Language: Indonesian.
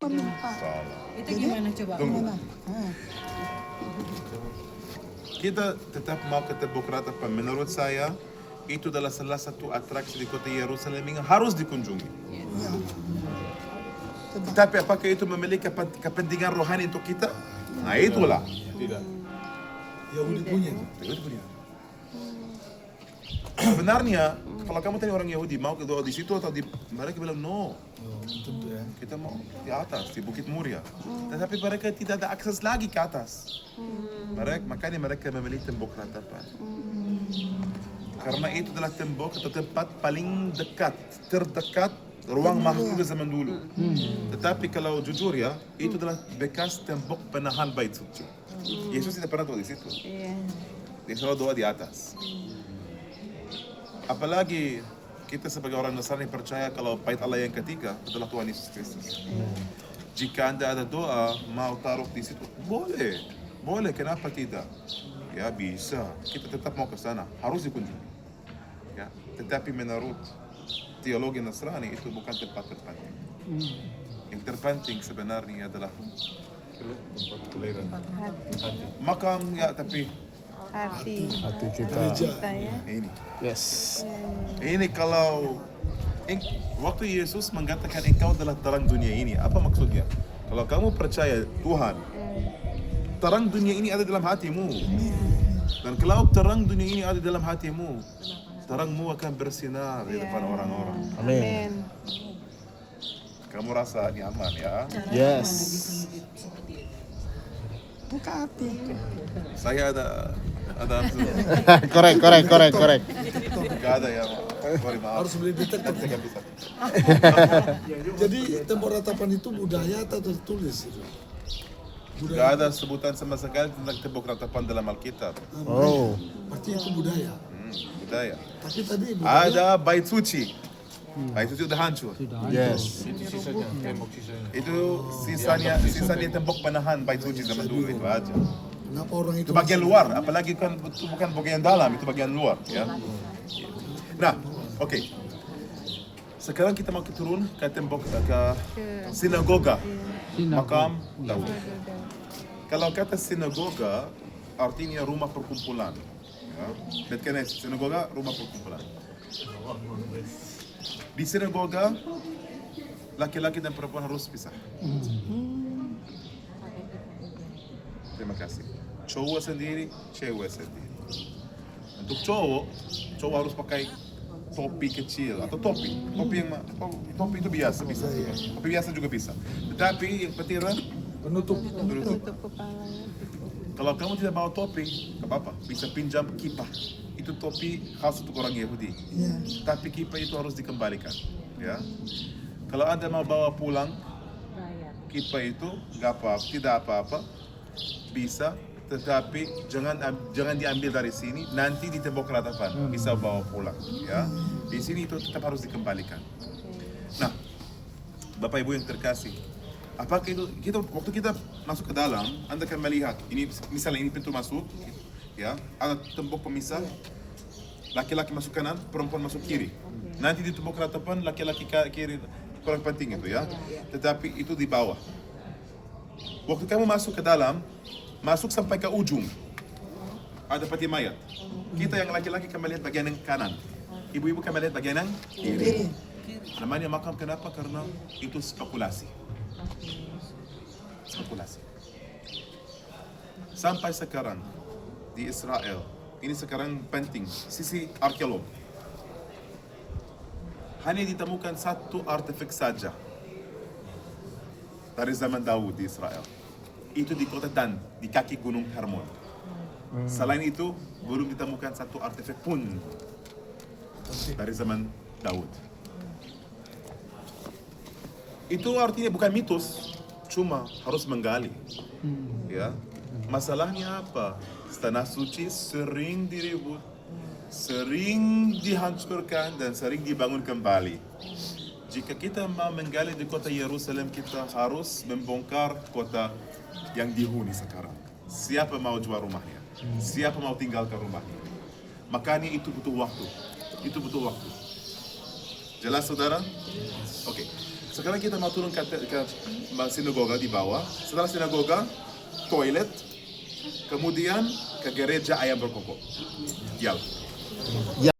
Salah. Itu gimana coba? Tunggu. Kita tetap mau ke Tembok Ratapan. Menurut saya, itu adalah salah satu atraksi di kota Yerusalem yang harus dikunjungi. Tapi apakah itu memiliki kepentingan rohani untuk kita? Nah itulah. Tidak. Yahudi punya. Yahudi punya. Sebenarnya, kalau kamu tanya orang Yahudi mau ke doa di situ atau di mereka bilang no. Tentu ya. Kita mau di atas, di Bukit Muria. Tetapi mereka tidak ada akses lagi ke atas. Makanya mereka memilih Tembok Ratapan. Karena itu adalah tembok atau tempat paling dekat, terdekat ruang makhluk zaman dulu. Tetapi kalau jujur ya, itu adalah bekas tembok penahan Bait Suci. Yesus tidak pernah doa di situ. Dia selalu doa di atas. Apalagi kita sebagai orang Nasrani percaya kalau Bait Allah yang ketiga adalah Tuhan Yesus Kristus. Jika Anda ada doa mau taruh di situ, boleh, kenapa tidak? Ya bisa, kita tetap mau ke sana, harus dikunjungi. Ya, tetapi menurut teologi Nasrani itu bukan tempat terpenting. Yang terpenting sebenarnya adalah Tempat kelahiran. makam ya, tapi Hati Gereja. kita ya. ini. Yes. Ini kalau waktu Yesus mengatakan engkau adalah terang dunia ini, apa maksudnya? Kalau kamu percaya Tuhan, terang dunia ini ada dalam hatimu. Dan kalau terang dunia ini ada dalam hatimu, terangmu akan bersinar di depan orang-orang. Amin. Kamu rasa nyaman ya? Yes. Buka hati. Saya ada Korek. Gak ada ya, sorry maaf. Harus beli detektor. Saya nggak bisa. Jadi Tembok Ratapan itu budaya atau tertulis itu? Gak ada sebutan sama sekali tentang Tembok Ratapan dalam Alkitab. Oh. Berarti itu budaya. Budaya. Tapi tadi budaya Ada Bait Suci. Bait Suci udah hancur. Yes. Itu sisanya, tembok sisanya. Itu sisanya tembok penahan Bait Suci zaman dulu itu aja. kenapa orang itu Itu bagian luar, apalagi kan itu bukan bagian dalam, itu bagian luar ya. Nah, oke. Sekarang kita mau turun ke tembok ke sinagoga, makam Daud. Kalau kata sinagoga artinya rumah perkumpulan. Ya. Bet Knesset, sinagoga rumah perkumpulan. Di sinagoga laki-laki dan perempuan harus pisah. Terima kasih. Cowok sendiri, cewek sendiri. Untuk cowok harus pakai topi kecil atau topi itu biasa bisa. Topi biasa juga bisa. Tetapi yang penting adalah penutup. tutup. Kepalanya. Kalau kamu tidak bawa topi, nggak apa-apa. Bisa pinjam kipas. Itu topi khas untuk orang Yahudi. Tapi kipas itu harus dikembalikan. Ya. Kalau Anda mau bawa pulang, kipas itu nggak apa-apa, tidak apa-apa. Bisa, tetapi jangan diambil dari sini. Nanti di Tembok Ratapan bisa bawa pulang. Ya. Di sini itu tetap harus dikembalikan. Nah, Bapak Ibu yang terkasih, apakah itu waktu kita masuk ke dalam, Anda akan melihat ini misalnya ini pintu masuk, ya ada tembok pemisah, laki-laki masuk kanan, perempuan masuk kiri. Nanti di Tembok Ratapan laki-laki kiri kurang penting itu ya, tetapi itu di bawah. Waktu kamu masuk ke dalam, masuk sampai ke ujung, ada peti mayat. Kita yang laki-laki akan melihat bagian yang kanan, ibu-ibu akan melihat bagian yang kiri. Namanya makam kenapa? Karena itu spekulasi. Sampai sekarang di Israel, ini sekarang penting, sisi arkeolog. Hanya ditemukan satu artefak saja dari zaman Daud di Israel. Itu di kota Dan, di kaki Gunung Hermon. Selain itu, belum ditemukan satu artefak pun dari zaman Daud. Itu artinya bukan mitos, cuma harus menggali. Ya, masalahnya apa? Tanah suci sering diribut, sering dihancurkan dan sering dibangun kembali. Jika kita mau menggali di kota Yerusalem, kita harus membongkar kota yang dihuni sekarang. Siapa mau jual rumahnya? Siapa mau tinggalkan rumahnya? Makanya itu butuh waktu. Jelas saudara? Oke. Sekarang kita mau turun ke sinagoga di bawah. Setelah sinagoga, toilet, kemudian ke gereja ayam berkokok. Yalla.